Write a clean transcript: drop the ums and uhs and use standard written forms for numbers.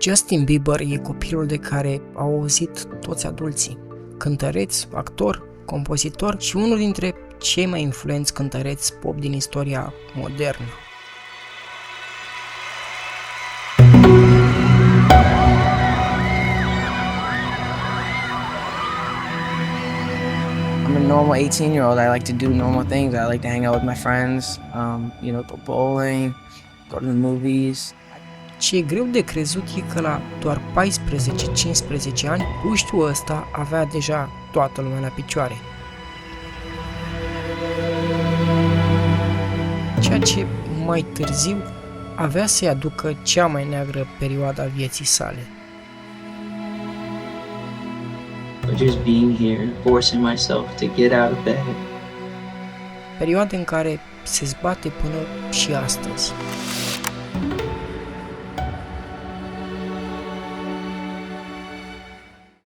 Justin Bieber e copilul de care au auzit toți adulții. Cântăreț, actor, compozitor și unul dintre cei mai influenți cântăreți pop din istoria modernă. I'm a normal 18-year-old. I like to do normal things. I like to hang out with my friends, go bowling, go to the movies. Ce e greu de crezut e că la doar 14-15 ani, puștiul ăsta avea deja toată lumea la picioare. Ceea ce mai târziu avea să-i aducă cea mai neagră perioadă a vieții sale. Just being here, forcing myself to get out of bed. Perioade în care se zbate până și astăzi.